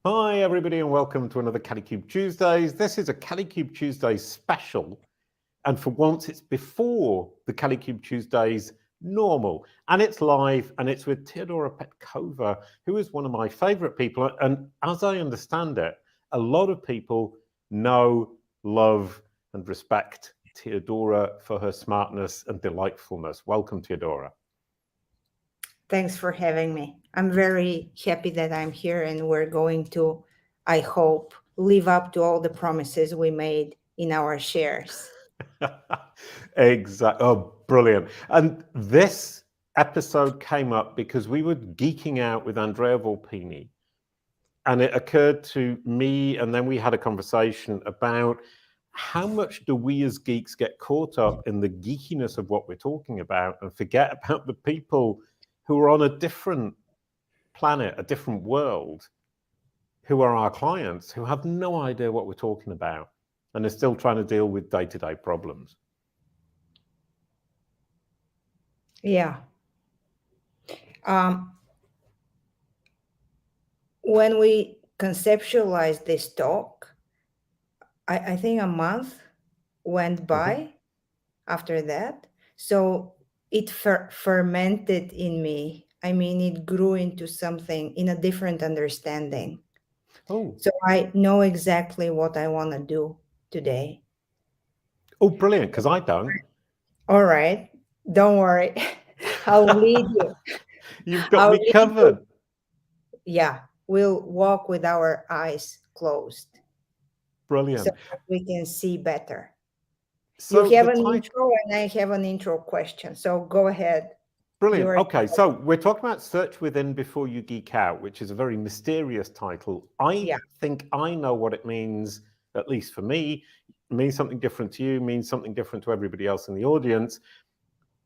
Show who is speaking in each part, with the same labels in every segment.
Speaker 1: Hi, everybody, and welcome to another Kalicube Tuesdays. This is a Kalicube Tuesdays special, and for once, it's before the Kalicube Tuesdays normal, and it's live, and it's with Teodora Petkova, who is one of my favorite people. And as I understand it, a lot of people know, love, and respect Teodora for her smartness and delightfulness. Welcome, Teodora.
Speaker 2: Thanks for having me. I'm very happy that I'm here and we're going to, I hope, live up to all the promises we made in our shares.
Speaker 1: Exactly. Oh, brilliant. And this episode came up because we were geeking out with Andrea Volpini. And it occurred to me, and then we had a conversation about how much do we as geeks get caught up in the geekiness of what we're talking about and forget about the people who are on a different planet, a different world, who are our clients, who have no idea what we're talking about and are still trying to deal with day-to-day problems.
Speaker 2: Yeah. When we conceptualized this talk, I think a month went by after that. So it fermented in me. I mean, it grew into something in a different understanding.
Speaker 1: Oh,
Speaker 2: So I know exactly what I want to do today.
Speaker 1: oh, brilliant! Because I don't.
Speaker 2: All right. Don't worry. I'll lead you.
Speaker 1: You've got
Speaker 2: I'll
Speaker 1: me
Speaker 2: lead you.
Speaker 1: covered.
Speaker 2: Yeah. We'll walk with our eyes closed so
Speaker 1: Brilliant.
Speaker 2: that we can see better. You
Speaker 1: So
Speaker 2: have
Speaker 1: the
Speaker 2: an
Speaker 1: title,
Speaker 2: intro and I have an intro question. So go ahead.
Speaker 1: brilliant.
Speaker 2: You're
Speaker 1: Okay, so we're talking about search within before you geek out, which is a very mysterious title. I
Speaker 2: yeah.
Speaker 1: think I know what it means, at least for me. It means something different to you, means something different to everybody else in the audience.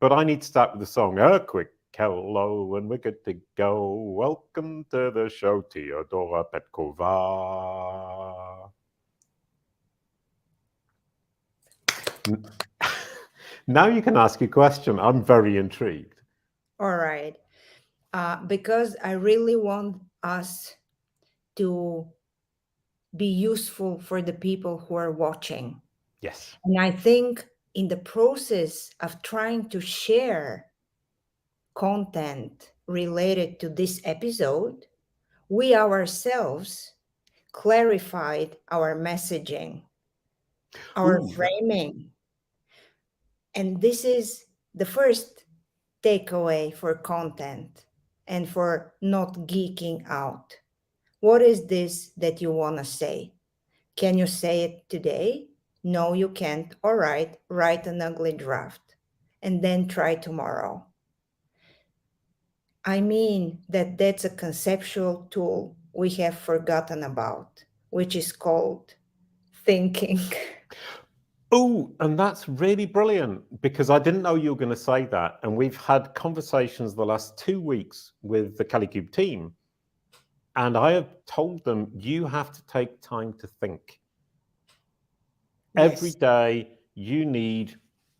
Speaker 1: But I need to start with the song. A quick hello, and we're good to go. Welcome to the show, Teodora Petkova. Now you can ask your question. I'm very intrigued.
Speaker 2: All right. Because I really want us to be useful for the people who are watching.
Speaker 1: Yes.
Speaker 2: And I think in the process of trying to share content related to this episode, we ourselves clarified our messaging, our
Speaker 1: Ooh,
Speaker 2: framing. And this is the first takeaway for content and for not geeking out. What is this that you want to say? Can you say it today? No, you can't. All right, write an ugly draft and then try tomorrow. I mean that that's a conceptual tool we have forgotten about, which is called thinking.
Speaker 1: oh, and that's really brilliant because I didn't know you were going to say that. And we've had conversations the last 2 weeks with the Kalicube team, and I have told them you have to take time to think. Every
Speaker 2: Yes.
Speaker 1: day, you need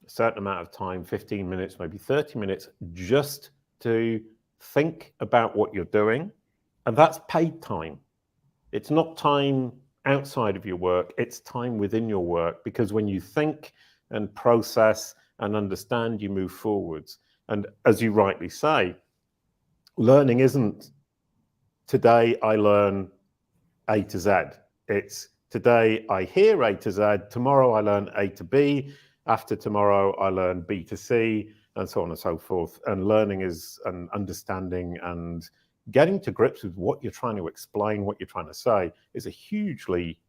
Speaker 1: a certain amount of time, 15 minutes, maybe 30 minutes, just to think about what you're doing. And that's paid time. It's not time outside of your work, it's time within your work because when you think and process and understand, you move forwards. And as you rightly say, learning isn't today I learn A to Z. It's today I hear A to Z, tomorrow I learn A to B, after tomorrow I learn B to C, and so on and so forth. And learning is an understanding and getting to grips with what you're trying to explain, what you're trying to say, is a hugely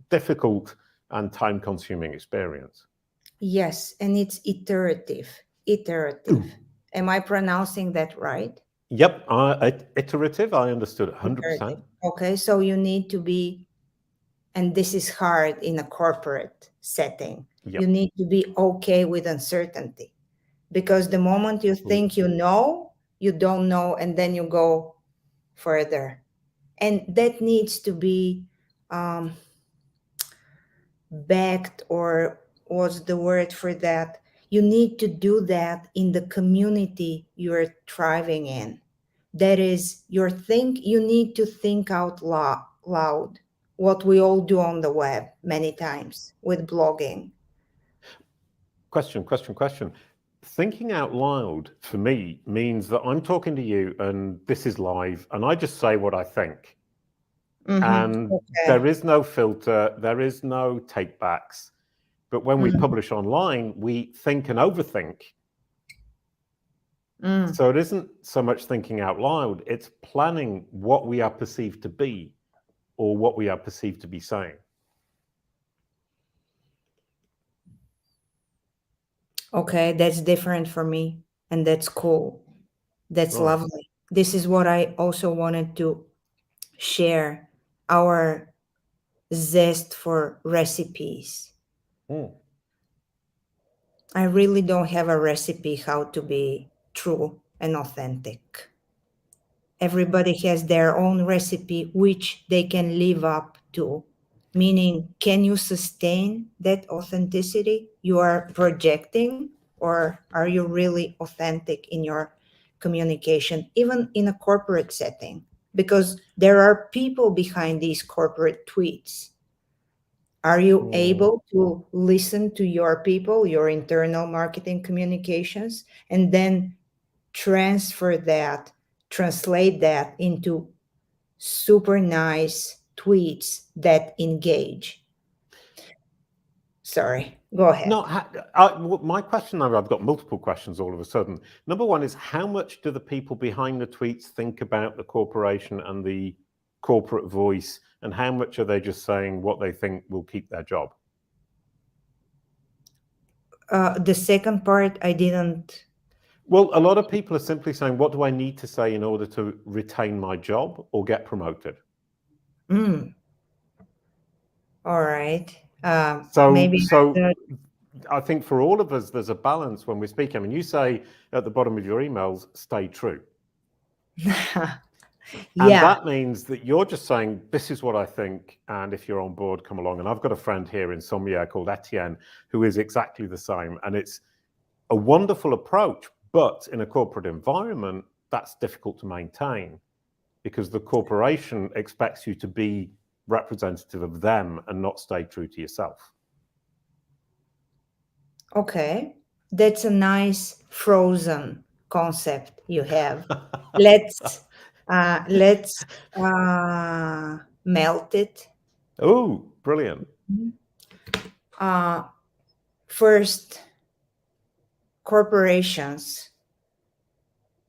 Speaker 1: difficult and time consuming experience.
Speaker 2: Yes, and it's iterative. Iterative.
Speaker 1: Ooh.
Speaker 2: Am I pronouncing that right?
Speaker 1: Yep, iterative, I understood it
Speaker 2: Iterative.
Speaker 1: 100%.
Speaker 2: Okay, so you need to be, and this is hard in a corporate setting, you
Speaker 1: Yep.
Speaker 2: need to be okay with uncertainty because the moment you
Speaker 1: Ooh.
Speaker 2: think you don't know, and then you go further. And that needs to be um, backed, or what's the word for that? You need to do that in the community you're thriving in. That is you need to think out loud, what we all do on the web many times with blogging.
Speaker 1: Question. Thinking out loud for me means that I'm talking to you and this is live and I just say what I think. And there is no filter, there is no take backs. But when we publish online, we think and overthink. So it isn't so much thinking out loud, it's planning what we are perceived to be or what we are perceived to be saying.
Speaker 2: Okay, that's different for me, and that's cool. That's
Speaker 1: Right.
Speaker 2: lovely. This is what I also wanted to share, our zest for recipes. I really don't have a recipe how to be true and authentic. Everybody has their own recipe which they can live up to. Meaning, can you sustain that authenticity you are projecting, or are you really authentic in your communication, even in a corporate setting? Because there are people behind these corporate tweets. Are you able to listen to your people, your internal marketing communications, and then translate that into super nice tweets that engage? Sorry, go ahead.
Speaker 1: No, my question, I've got multiple questions all of a sudden. Number one is, how much do the people behind the tweets think about the corporation and the corporate voice, and how much are they just saying what they think will keep their job?
Speaker 2: The second part, I didn't.
Speaker 1: Well, a lot of people are simply saying, what do I need to say in order to retain my job or get promoted?
Speaker 2: All right.
Speaker 1: So I think for all of us, there's a balance when we speak. I mean, you say at the bottom of your emails, stay true. And that means that you're just saying, this is what I think, and if you're on board, come along. And I've got a friend here in Sommier called Etienne, who is exactly the same. And it's a wonderful approach, but in a corporate environment, that's difficult to maintain because the corporation expects you to be representative of them and not stay true to yourself.
Speaker 2: Okay, that's a nice frozen concept you have. let's melt it.
Speaker 1: Oh, brilliant.
Speaker 2: First, corporations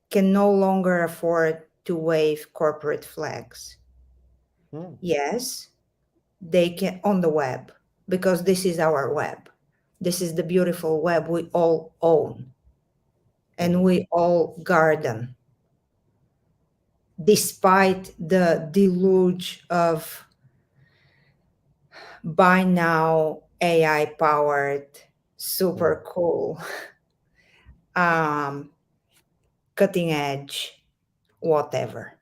Speaker 2: can no longer afford to wave corporate flags. Yes, they can on the web, because this is our web. This is the beautiful web we all own and we all garden, despite the deluge of by now AI powered, super cool, cutting edge, whatever.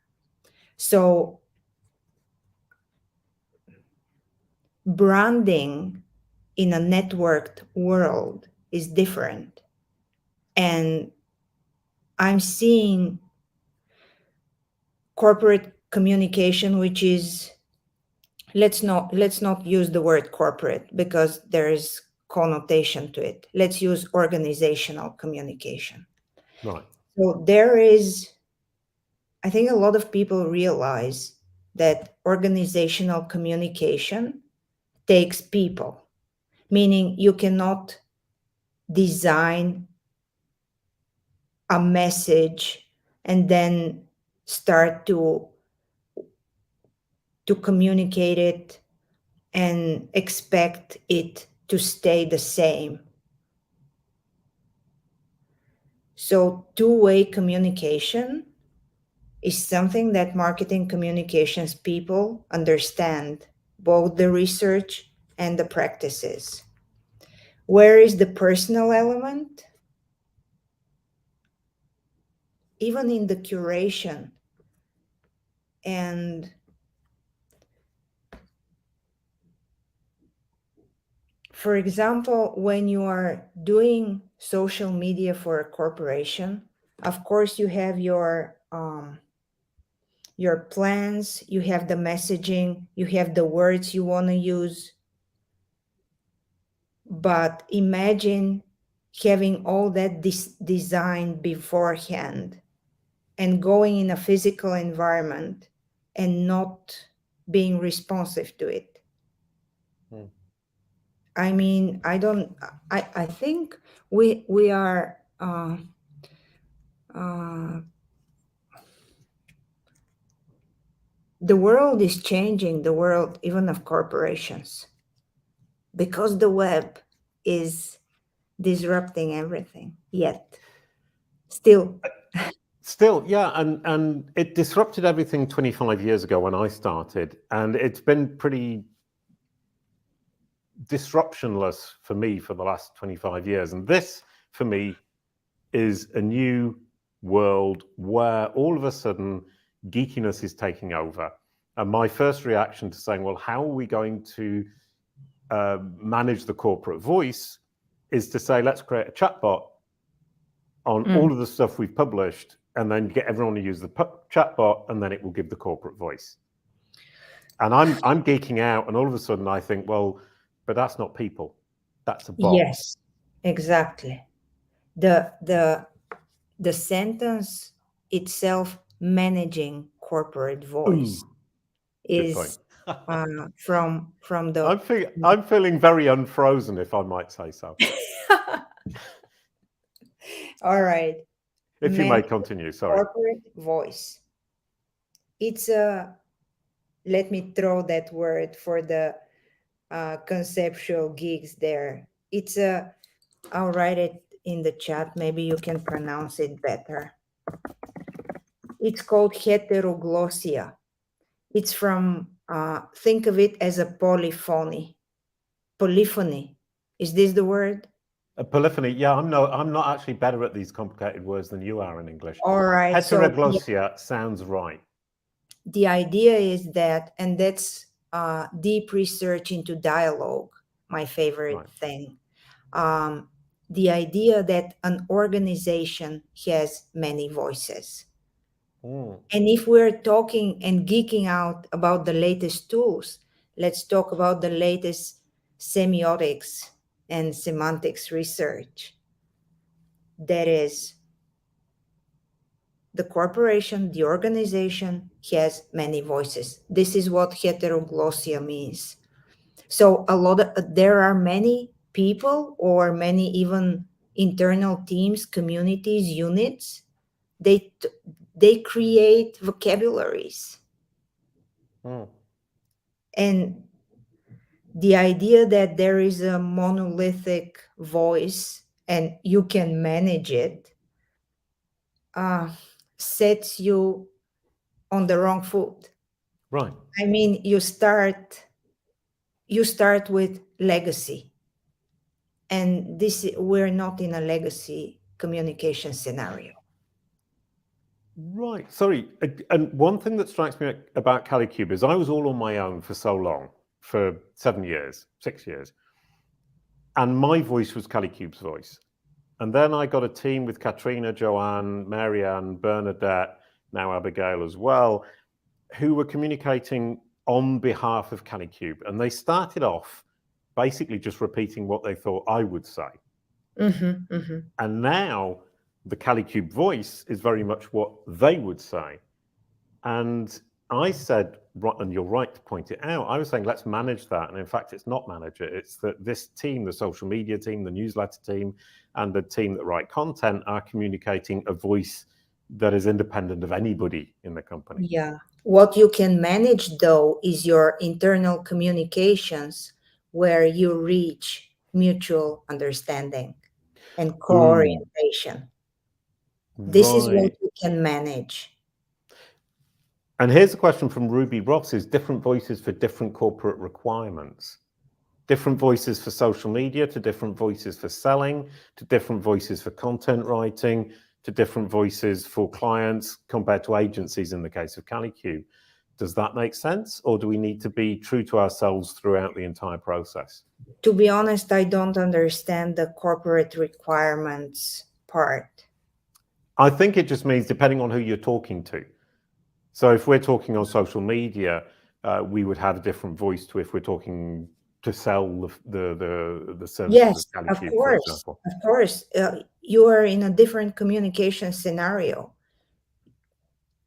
Speaker 2: So branding in a networked world is different. And I'm seeing corporate communication, which is, let's not use the word corporate because there is connotation to it. Let's use organizational communication.
Speaker 1: Right.
Speaker 2: So there is, I think a lot of people realize that organizational communication takes people, meaning you cannot design a message and then start to communicate it and expect it to stay the same. So two-way communication is something that marketing communications people understand, both the research and the practices. Where is the personal element? Even in the curation. And for example, when you are doing social media for a corporation, of course you have your your plans, you have the messaging, you have the words you want to use. But imagine having all that designed beforehand and going in a physical environment and not being responsive to it. I mean, I think we are the world is changing, the world even of corporations, because the web is disrupting everything. Yet still,
Speaker 1: yeah, and it disrupted everything 25 years ago when I started, and it's been pretty disruptionless for me for the last 25 years. And this, for me, is a new world where all of a sudden geekiness is taking over. And my first reaction to saying, well, how are we going to manage the corporate voice is to say, let's create a chatbot on all of the stuff we've published, and then get everyone to use the chatbot, and then it will give the corporate voice. And I'm geeking out, and all of a sudden I think, well, but that's not people, that's a bot.
Speaker 2: Yes, exactly. The sentence itself, managing corporate voice, is from the.
Speaker 1: I'm feeling very unfrozen, if I might say so.
Speaker 2: All right.
Speaker 1: If you may continue, sorry.
Speaker 2: Corporate voice. It's a, let me throw that word for the conceptual geeks there. It's a, I'll write it in the chat. Maybe you can pronounce it better. It's called heteroglossia. It's from, think of it as a polyphony. Polyphony. Is this the word?
Speaker 1: A polyphony. Yeah, I'm not actually better at these complicated words than you are in English.
Speaker 2: All right.
Speaker 1: Heteroglossia sounds right.
Speaker 2: The idea is that, and that's deep research into dialogue, my favorite thing. The idea that an organization has many voices. And if we're talking and geeking out about the latest tools, let's talk about the latest semiotics and semantics research. That is, the corporation, the organization has many voices. This is what heteroglossia means. So there are many people, or many even internal teams, communities, units. They create vocabularies. And the idea that there is a monolithic voice and you can manage it sets you on the wrong foot.
Speaker 1: Right.
Speaker 2: I mean, you start with legacy. And we're not in a legacy communication scenario.
Speaker 1: Right. Sorry. And one thing that strikes me about Kalicube is I was all on my own for so long, for 6 years. And my voice was Kalicube's voice. And then I got a team with Katrina, Joanne, Marianne, Bernadette, now Abigail as well, who were communicating on behalf of Kalicube. And they started off basically just repeating what they thought I would say. And now the Kalicube voice is very much what they would say. And I said, and you're right to point it out, I was saying, let's manage that. And in fact, it's not manage it. It's that this team, the social media team, the newsletter team, and the team that write content are communicating a voice that is independent of anybody in the company.
Speaker 2: Yeah. What you can manage, though, is your internal communications, where you reach mutual understanding and co-orientation. This is what you can manage.
Speaker 1: And here's a question from Ruby Ross: is different voices for different corporate requirements? Different voices for social media, to different voices for selling, to different voices for content writing, to different voices for clients compared to agencies in the case of Kalicube. Does that make sense? Or do we need to be true to ourselves throughout the entire process?
Speaker 2: To be honest, I don't understand the corporate requirements part.
Speaker 1: I think it just means depending on who you're talking to. So if we're talking on social media, we would have a different voice to if we're talking to sell the services
Speaker 2: Yes,
Speaker 1: of
Speaker 2: of
Speaker 1: Kalicube, for
Speaker 2: course,
Speaker 1: example.
Speaker 2: of course. You are in a different communication scenario.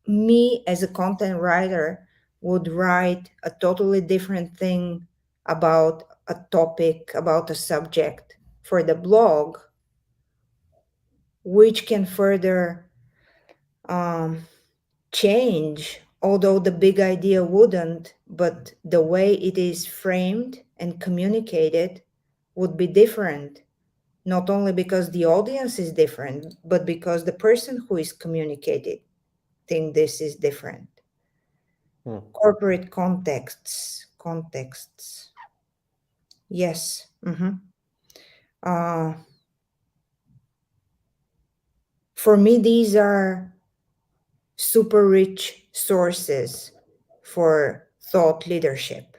Speaker 2: Me as a content writer would write a totally different thing about a topic, about a subject for the blog, which can further change, although the big idea wouldn't, but the way it is framed and communicated would be different. Not only because the audience is different, but because the person who is communicating think this is different. Corporate contexts. Yes. For me, these are super rich sources for thought leadership,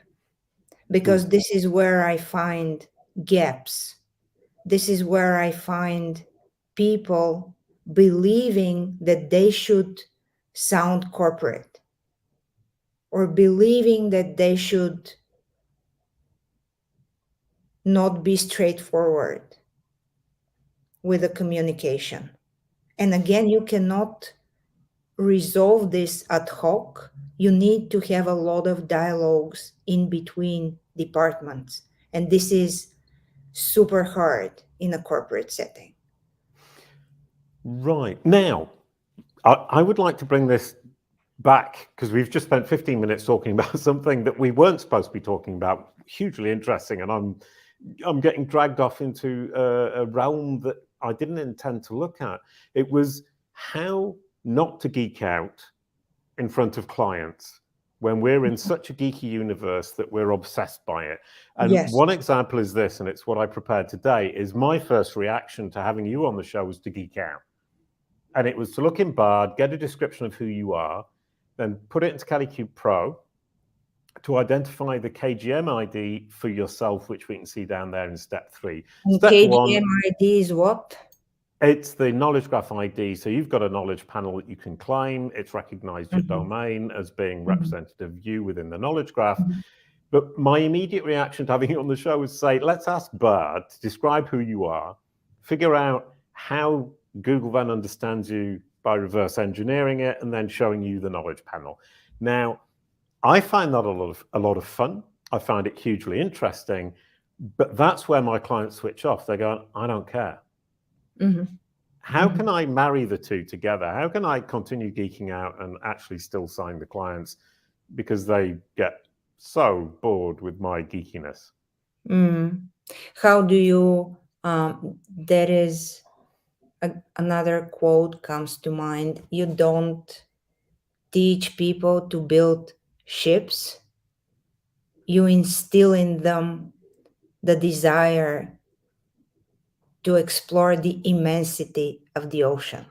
Speaker 2: because this is where I find gaps. This is where I find people believing that they should sound corporate, or believing that they should not be straightforward with the communication. And again, you cannot resolve this ad hoc. You need to have a lot of dialogues in between departments. And this is super hard in a corporate setting.
Speaker 1: Right. Now, I would like to bring this back, because we've just spent 15 minutes talking about something that we weren't supposed to be talking about. Hugely interesting, and I'm getting dragged off into a realm that I didn't intend to look at. It was how not to geek out in front of clients when we're in such a geeky universe that we're obsessed by it. And
Speaker 2: Yes.
Speaker 1: one example is this, and it's what I prepared today, is my first reaction to having you on the show was to geek out. And it was to look in Bard, get a description of who you are, then put it into Kalicube Pro to identify the KGM ID for yourself, which we can see down there in step 3.
Speaker 2: And
Speaker 1: Step
Speaker 2: KGM
Speaker 1: 1,
Speaker 2: ID is what?
Speaker 1: it's the knowledge graph ID. So you've got a knowledge panel that you can claim. It's recognized your domain as being representative of you within the knowledge graph. But my immediate reaction to having you on the show was say, let's ask Bard to describe who you are, figure out how Google then understands you by reverse engineering it, and then showing you the knowledge panel. Now, I find that a lot of fun. I find it hugely interesting, but that's where my clients switch off. They go, I don't care. How can I marry the two together? How can I continue geeking out and actually still sign the clients, because they get so bored with my geekiness?
Speaker 2: How do you, there is another quote comes to mind. You don't teach people to build ships. You instill in them the desire to explore the immensity of the ocean.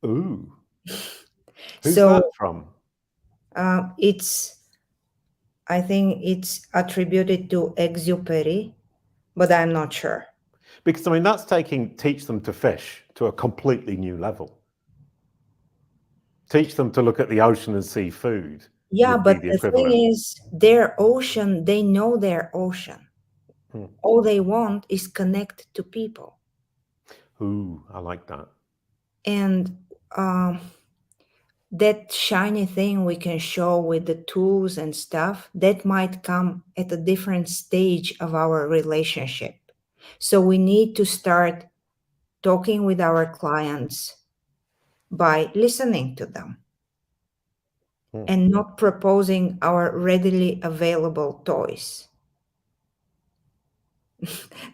Speaker 1: Ooh. Who's that from?
Speaker 2: I think it's attributed to Exupery, but I'm not sure.
Speaker 1: Because, I mean, that's teach them to fish to a completely new level. Teach them to look at the ocean and see food.
Speaker 2: Yeah, but the thing is, their ocean, they know their ocean. All they want is connect to people.
Speaker 1: Ooh, I like that.
Speaker 2: And that shiny thing we can show with the tools and stuff, that might come at a different stage of our relationship. So we need to start talking with our clients by listening to them and not proposing our readily available toys.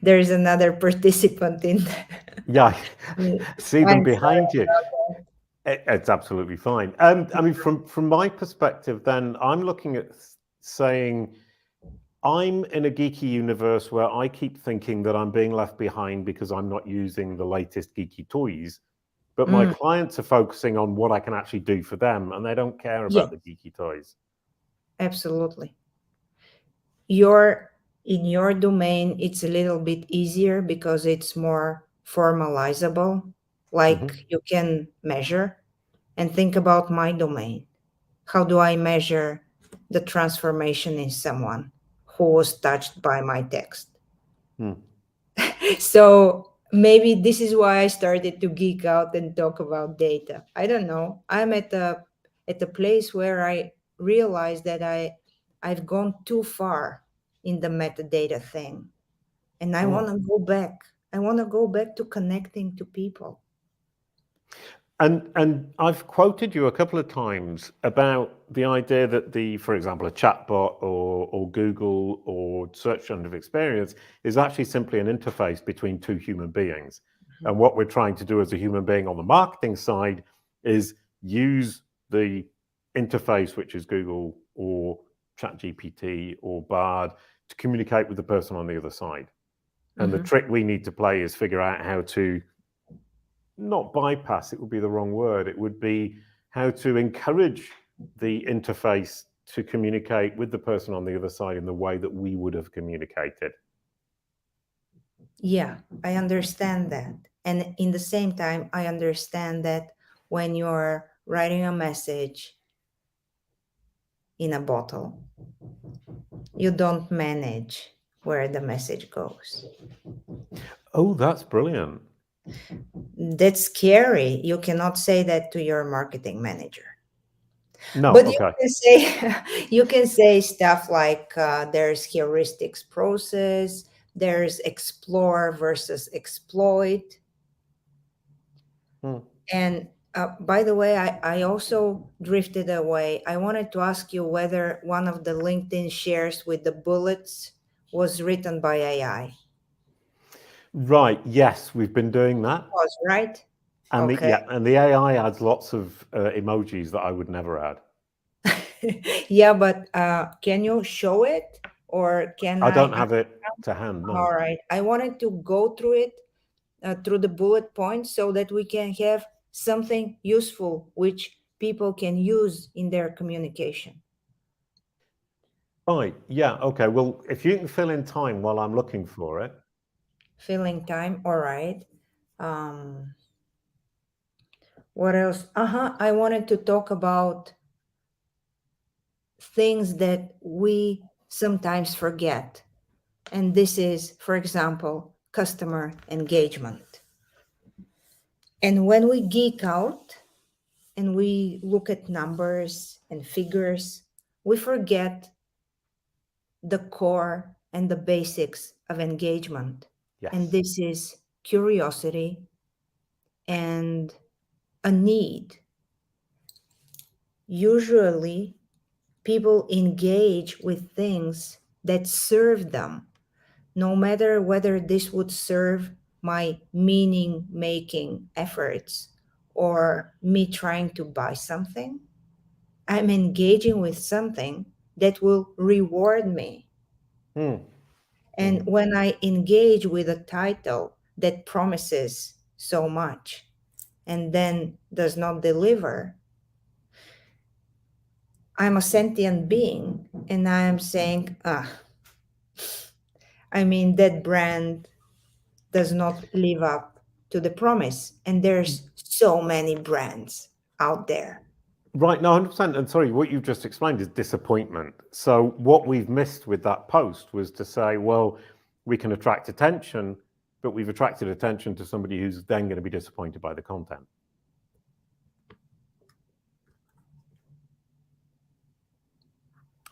Speaker 2: There's another participant in there.
Speaker 1: Yeah, see them behind you. It's absolutely fine. I mean, from my perspective, then I'm looking at saying, I'm in a geeky universe where I keep thinking that I'm being left behind because I'm not using the latest geeky toys, but my clients are focusing on what I can actually do for them, and they don't care about the geeky toys.
Speaker 2: Absolutely. In your domain, it's a little bit easier because it's more formalizable, like you can measure. And think about my domain. How do I measure the transformation in someone who was touched by my text? So maybe this is why I started to geek out and talk about data. I don't know. I'm at a place where I realize that I've gone too far in the metadata thing, and I want to go back. I want to go back to connecting to people.
Speaker 1: And I've quoted you a couple of times about the idea that for example, a chatbot or Google or search engine of experience is actually simply an interface between two human beings. Mm-hmm. And what we're trying to do as a human being on the marketing side is use the interface, which is Google or ChatGPT or Bard, to communicate with the person on the other side. And the trick we need to play is figure out how to not bypass, it would be the wrong word. It would be how to encourage the interface to communicate with the person on the other side in the way that we would have communicated.
Speaker 2: Yeah, I understand that. And in the same time, I understand that when you're writing a message in a bottle, you don't manage where the message goes.
Speaker 1: Oh, that's brilliant.
Speaker 2: That's scary. You cannot say that to your marketing manager.
Speaker 1: No,
Speaker 2: but
Speaker 1: okay.
Speaker 2: You can say stuff like there's heuristics process, there's explore versus exploit. And by the way, I also drifted away. I wanted to ask you whether one of the LinkedIn shares with the bullets was written by AI.
Speaker 1: Right. Yes, we've been doing that.
Speaker 2: Was right.
Speaker 1: And
Speaker 2: okay.
Speaker 1: And the AI adds lots of emojis that I would never add.
Speaker 2: Yeah, but can you show it, or can
Speaker 1: I don't have it to hand. No.
Speaker 2: All right. I wanted to go through it through the bullet points so that we can have something useful which people can use in their communication.
Speaker 1: Right. Yeah. Okay. Well, if you can fill in time while I'm looking for it.
Speaker 2: Filling time. All right. What else? I wanted to talk about things that we sometimes forget. And this is, for example, customer engagement. And when we geek out and we look at numbers and figures, we forget the core and the basics of engagement.
Speaker 1: Yes.
Speaker 2: And this is curiosity and a need. Usually, people engage with things that serve them, no matter whether this would serve my meaning making efforts or me trying to buy something. I'm engaging with something that will reward me. And when I engage with a title that promises so much and then does not deliver, I'm a sentient being and I am saying, that brand does not live up to the promise. And there's so many brands out there.
Speaker 1: Right, no, 100%. And sorry, what you've just explained is disappointment. So what we've missed with that post was to say, well, we can attract attention, but we've attracted attention to somebody who's then going to be disappointed by the content.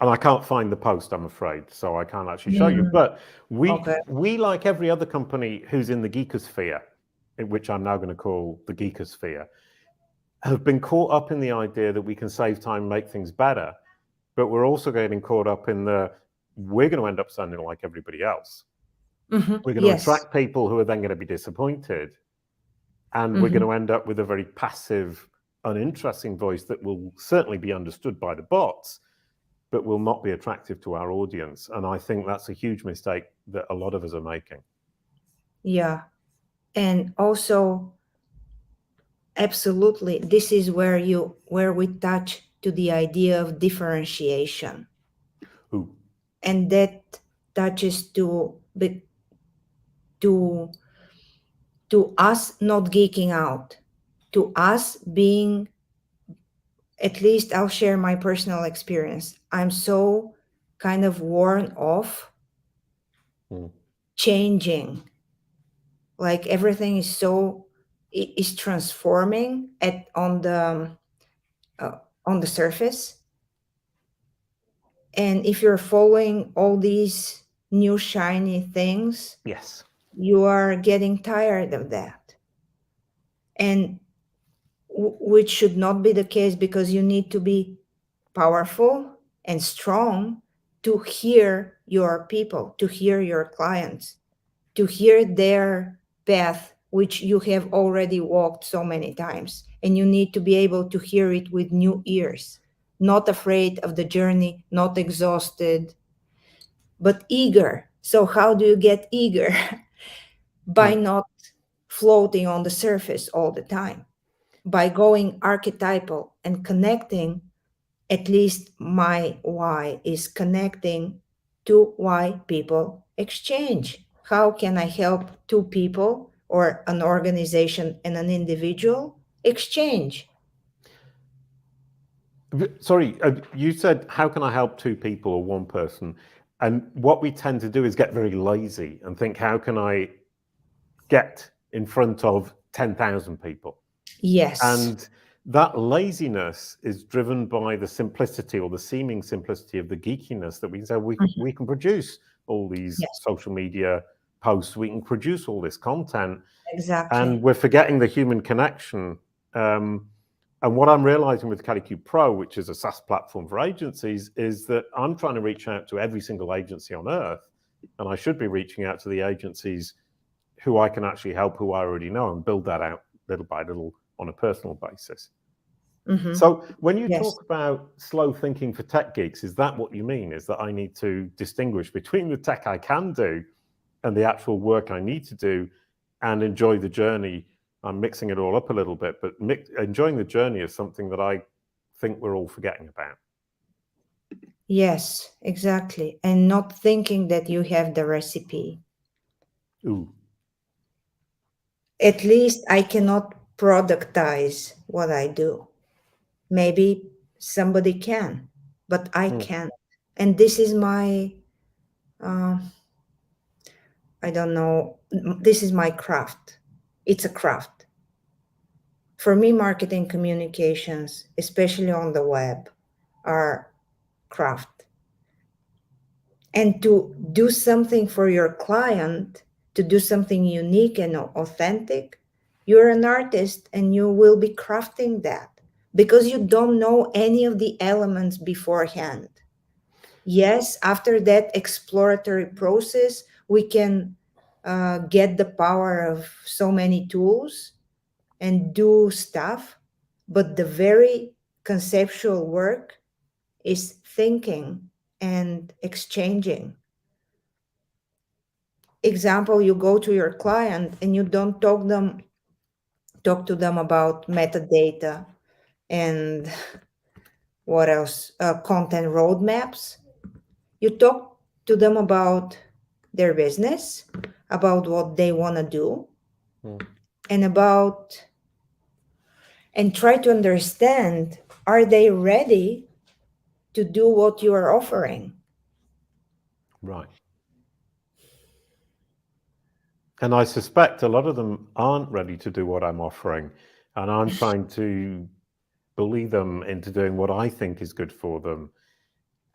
Speaker 1: And I can't find the post, I'm afraid, so I can't actually show you. But we, like every other company who's in the geekosphere, which I'm now going to call the geekosphere, have been caught up in the idea that we can save time, make things better, but we're also getting caught up in we're going to end up sounding like everybody else. We're going to attract people who are then going to be disappointed, and we're going to end up with a very passive, uninteresting voice that will certainly be understood by the bots, but will not be attractive to our audience. And I think that's a huge mistake that a lot of us are making.
Speaker 2: Yeah. And also, absolutely, this is where we touch to the idea of differentiation. And that touches to us not geeking out, to us being at least I'll share my personal experience. I'm so kind of worn off changing. Like everything is is transforming on the surface. And if you're following all these new shiny things,
Speaker 1: Yes.
Speaker 2: you are getting tired of that. And which should not be the case, because you need to be powerful and strong to hear your people, to hear your clients, to hear their path, which you have already walked so many times. And you need to be able to hear it with new ears, not afraid of the journey, not exhausted, but eager. So, how do you get eager? By not floating on the surface all the time, by going archetypal and connecting. At least my why is connecting to why people exchange. How can I help two people or an organization and an individual exchange?
Speaker 1: Sorry, you said, how can I help two people or one person? And what we tend to do is get very lazy and think, how can I get in front of 10,000 people?
Speaker 2: Yes.
Speaker 1: And that laziness is driven by the simplicity or the seeming simplicity of the geekiness that we can say we can produce all these social media posts, we can produce all this content.
Speaker 2: Exactly.
Speaker 1: And we're forgetting the human connection. And what I'm realizing with Kalicube Pro, which is a SaaS platform for agencies, is that I'm trying to reach out to every single agency on earth. And I should be reaching out to the agencies who I can actually help, who I already know, and build that out little by little on a personal basis. So when you talk about slow thinking for tech geeks, is that what you mean? Is that I need to distinguish between the tech I can do and the actual work I need to do and enjoy the journey? I'm mixing it all up a little bit, but enjoying the journey is something that I think we're all forgetting about.
Speaker 2: Yes, exactly. And not thinking that you have the recipe.
Speaker 1: Ooh.
Speaker 2: At least I cannot productize what I do. Maybe somebody can, but I can't. And this is my, I don't know, this is my craft. It's a craft. For me, marketing communications, especially on the web, are craft. And to do something for your client, to do something unique and authentic, you're an artist and you will be crafting that because you don't know any of the elements beforehand. Yes, after that exploratory process, we can get the power of so many tools and do stuff, but the very conceptual work is thinking and exchanging. Example, you go to your client and you don't talk to them about metadata and what else, content roadmaps. You talk to them about their business, about what they want to do, and try to understand, are they ready to do what you are offering?
Speaker 1: Right. And I suspect a lot of them aren't ready to do what I'm offering. And I'm trying to bully them into doing what I think is good for them.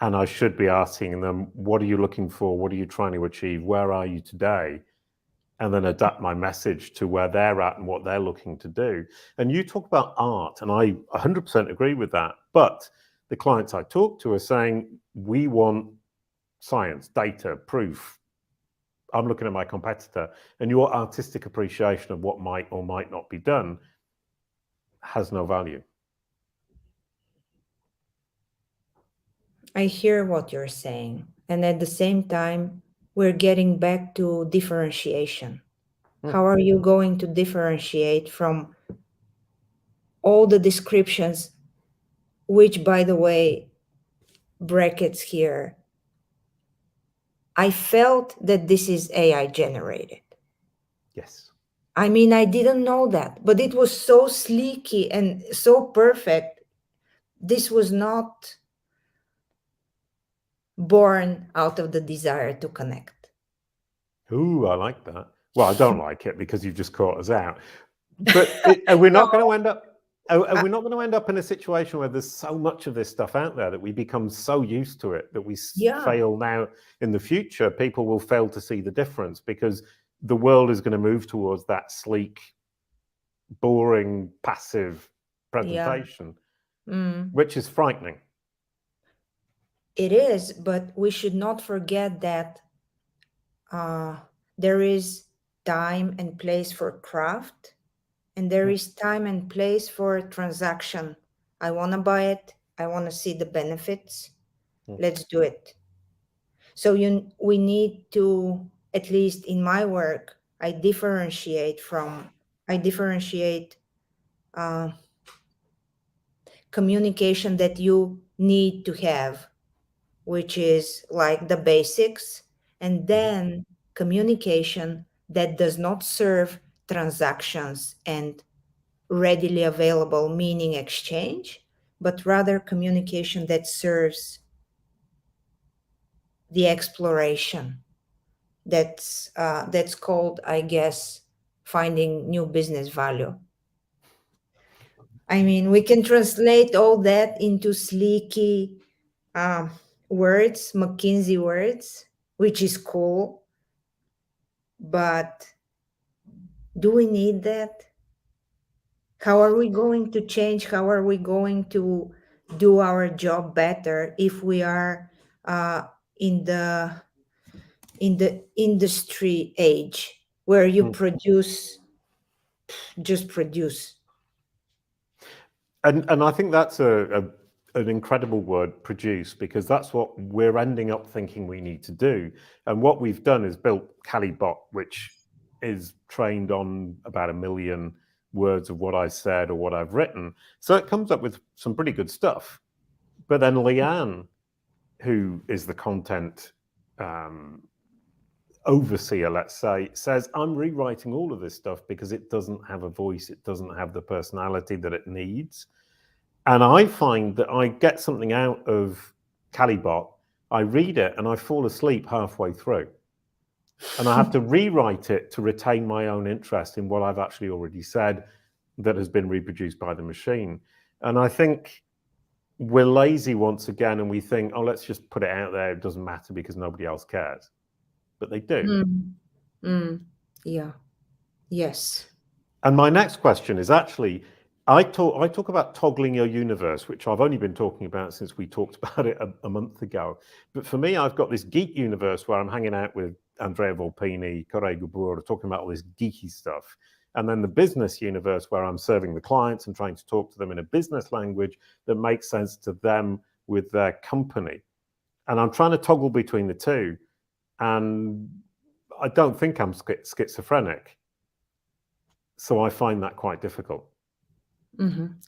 Speaker 1: And I should be asking them, what are you looking for? What are you trying to achieve? Where are you today? And then adapt my message to where they're at and what they're looking to do. And you talk about art, and I 100% agree with that. But the clients I talk to are saying, we want science, data, proof. I'm looking at my competitor, and your artistic appreciation of what might or might not be done has no value.
Speaker 2: I hear what you're saying. And at the same time, we're getting back to differentiation. How are you going to differentiate from all the descriptions, which, by the way, brackets here, I felt that this is AI generated.
Speaker 1: Yes.
Speaker 2: I mean, I didn't know that, but it was so sleeky and so perfect this was not born out of the desire to connect.
Speaker 1: Ooh, I like that. Well, I don't like it because you've just caught us out. But we're not going to end up. We're not going to end up in a situation where there's so much of this stuff out there that we become so used to it that we fail now. In the future, people will fail to see the difference because the world is going to move towards that sleek, boring, passive presentation, which is frightening.
Speaker 2: It is, but we should not forget that there is time and place for craft, and there is time and place for transaction. I want to buy it. I want to see the benefits. Let's do it. So we need to, at least in my work, I differentiate communication that you need to have, which is like the basics, and then communication that does not serve transactions and readily available meaning exchange, but rather communication that serves the exploration. That's called, I guess, finding new business value. I mean, we can translate all that into sleeky words, McKinsey words, which is cool. But do we need that? How are we going to change? How are we going to do our job better if we are in the industry age where you just produce?
Speaker 1: And I think that's an incredible word, produce, because that's what we're ending up thinking we need to do. And what we've done is built Calibot, which is trained on about 1 million words of what I said or what I've written. So it comes up with some pretty good stuff. But then Leanne, who is the content overseer, let's say, says, I'm rewriting all of this stuff because it doesn't have a voice. It doesn't have the personality that it needs. And I find that I get something out of Calibot, I read it and I fall asleep halfway through. And I have to rewrite it to retain my own interest in what I've actually already said that has been reproduced by the machine. And I think we're lazy once again, and we think, oh, let's just put it out there. It doesn't matter because nobody else cares. But they do.
Speaker 2: Yeah. Yes.
Speaker 1: And my next question is actually, I talk about toggling your universe, which I've only been talking about since we talked about it a month ago. But for me, I've got this geek universe where I'm hanging out with Andrea Volpini, Corey Gabor, talking about all this geeky stuff. And then the business universe where I'm serving the clients and trying to talk to them in a business language that makes sense to them with their company. And I'm trying to toggle between the two. And I don't think I'm schizophrenic. So I find that quite difficult.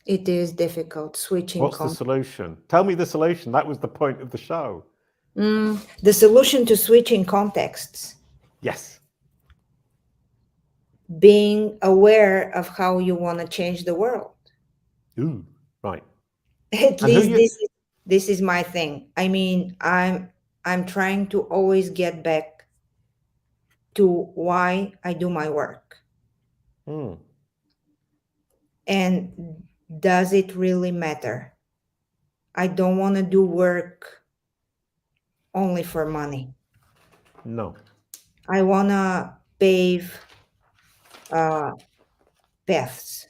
Speaker 2: It is difficult switching.
Speaker 1: What's the solution? Tell me the solution. That was the point of the show.
Speaker 2: The solution to switching contexts.
Speaker 1: Yes.
Speaker 2: Being aware of how you want to change the world.
Speaker 1: Ooh, right.
Speaker 2: At least this is my thing. I mean, I'm trying to always get back to why I do my work. And does it really matter? I don't want to do work only for money.
Speaker 1: No.
Speaker 2: I want to pave paths.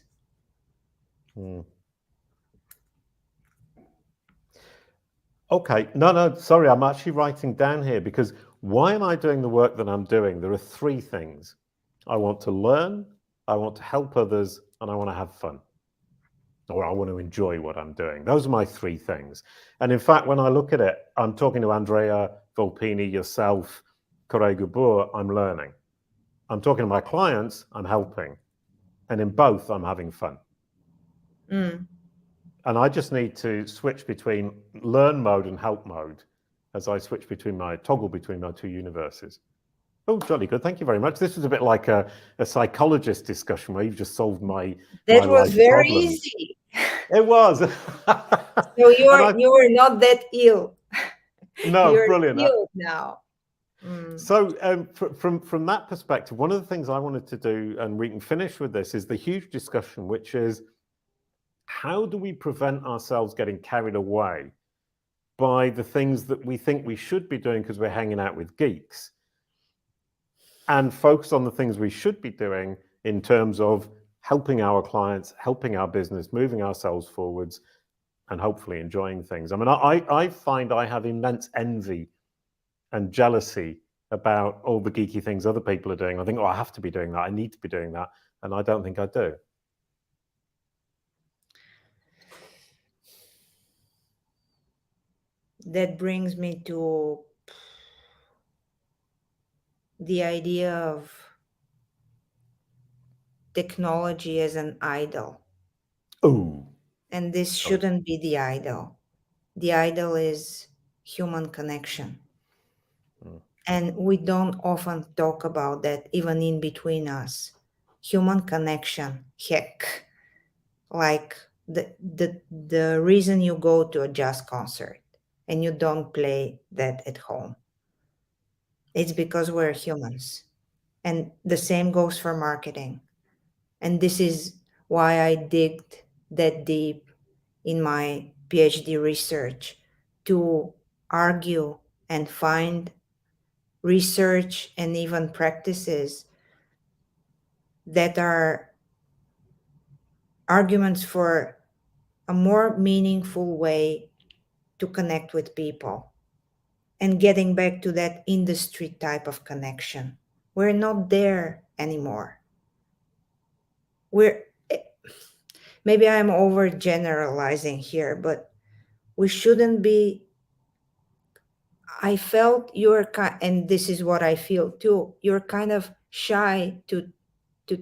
Speaker 1: Okay. No, sorry. I'm actually writing down here because why am I doing the work that I'm doing? There are 3 things. I want to learn, I want to help others, and I want to have fun. Or I want to enjoy what I'm doing. Those are my 3 things. And in fact, when I look at it, I'm talking to Andrea Volpini, yourself, Corey Gabor, I'm learning. I'm talking to my clients, I'm helping. And in both, I'm having fun. And I just need to switch between learn mode and help mode as I switch toggle between my 2 universes. Oh, jolly good. Thank you very much. This was a bit like a psychologist discussion where you've just solved my
Speaker 2: That was very
Speaker 1: problems.
Speaker 2: easy.
Speaker 1: It was.
Speaker 2: So
Speaker 1: And
Speaker 2: you were not that ill.
Speaker 1: no,
Speaker 2: You're
Speaker 1: brilliant.
Speaker 2: healed now. Mm.
Speaker 1: So from that perspective, one of the things I wanted to do, and we can finish with this, is the huge discussion, which is how do we prevent ourselves getting carried away by the things that we think we should be doing because we're hanging out with geeks, and focus on the things we should be doing in terms of helping our clients, helping our business, moving ourselves forwards, and hopefully enjoying things. I mean, I find I have immense envy and jealousy about all the geeky things other people are doing. I think, oh, I have to be doing that. I need to be doing that. And I don't think I do.
Speaker 2: That brings me to the idea of technology as an idol.
Speaker 1: Oh.
Speaker 2: And this shouldn't be the idol. The idol is human connection. And we don't often talk about that, even in between us. Human connection, heck. Like the reason you go to a jazz concert and you don't play that at home, it's because we're humans. And the same goes for marketing. And this is why I digged that deep in my PhD research to argue and find research and even practices that are arguments for a more meaningful way to connect with people and getting back to that industry type of connection. We're not there anymore. Maybe I'm overgeneralizing here, but we shouldn't be. I felt and this is what I feel too, you're kind of shy to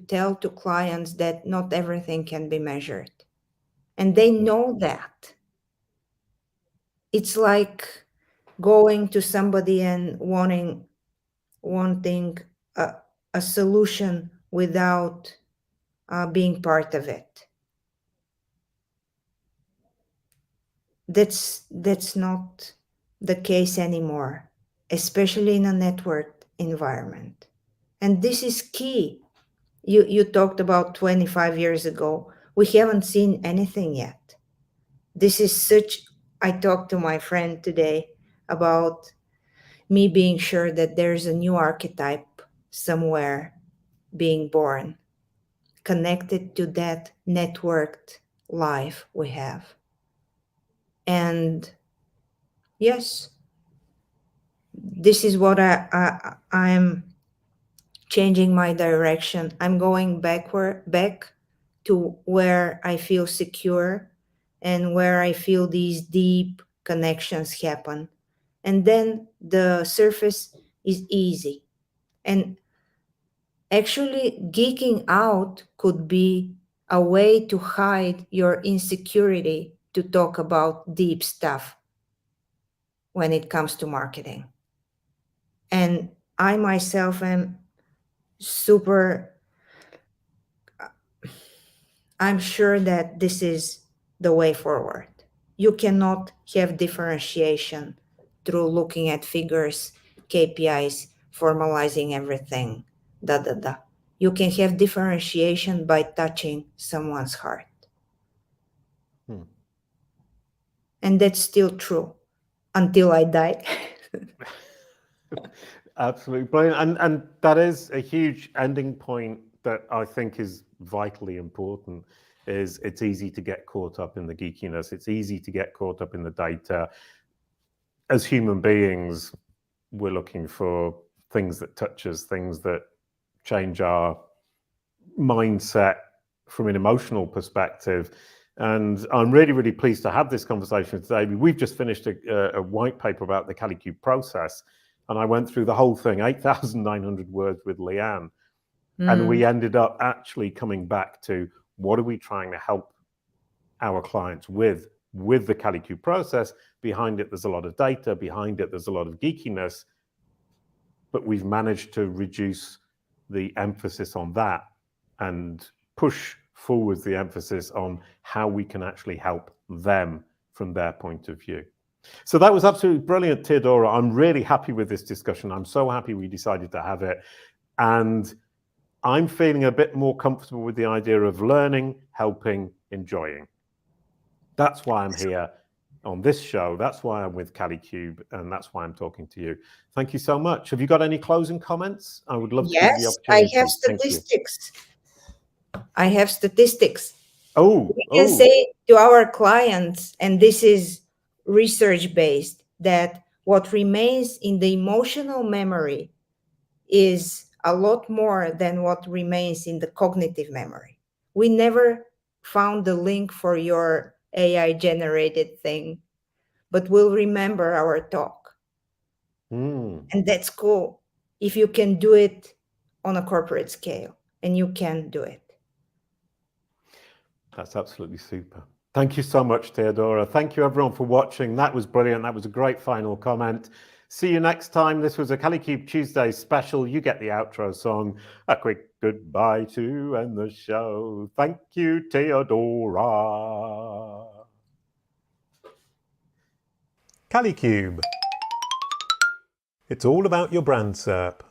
Speaker 2: tell to clients that not everything can be measured. And they know that. It's like going to somebody and wanting a solution without being part of it. That's not the case anymore, especially in a networked environment. And this is key. You talked about 25 years ago. We haven't seen anything yet. This is I talked to my friend today about me being sure that there's a new archetype somewhere being born, connected to that networked life we have. And yes, this is what I'm changing my direction. I'm going back to where I feel secure and where I feel these deep connections happen. And then the surface is easy. And actually, geeking out could be a way to hide your insecurity to talk about deep stuff when it comes to marketing. And I myself am I'm sure that this is the way forward. You cannot have differentiation through looking at figures, KPIs, formalizing everything, You can have differentiation by touching someone's heart. And that's still true until I die.
Speaker 1: Absolutely brilliant. And that is a huge ending point that I think is vitally important. Is it's easy to get caught up in the geekiness. It's easy to get caught up in the data. As human beings, we're looking for things that touch us, things that change our mindset from an emotional perspective. And I'm really, really pleased to have this conversation today. We've just finished a white paper about the Kalicube process, and I went through the whole thing, 8,900 words with Leanne. And we ended up actually coming back to what are we trying to help our clients with the Kalicube process. Behind it, there's a lot of data. Behind it, there's a lot of geekiness. But we've managed to reduce the emphasis on that and push forwards the emphasis on how we can actually help them from their point of view. So that was absolutely brilliant, Teodora. I'm really happy with this discussion. I'm so happy we decided to have it. And I'm feeling a bit more comfortable with the idea of learning, helping, enjoying. That's why I'm here on this show. That's why I'm with Kalicube, and that's why I'm talking to you. Thank you so much. Have you got any closing comments? I would love to give you the opportunity.
Speaker 2: I have statistics. I have statistics.
Speaker 1: Oh,
Speaker 2: we can say to our clients, and this is research based, that what remains in the emotional memory is a lot more than what remains in the cognitive memory. We never found the link for your AI generated thing, but we'll remember our talk. And that's cool if you can do it on a corporate scale, and you can do it.
Speaker 1: That's absolutely super. Thank you so much, Teodora. Thank you everyone for watching. That was brilliant. That was a great final comment. See you next time. This was a Kalicube Tuesdays special. You get the outro song. A quick goodbye to end the show. Thank you, Teodora. Kalicube. It's all about your brand SERP.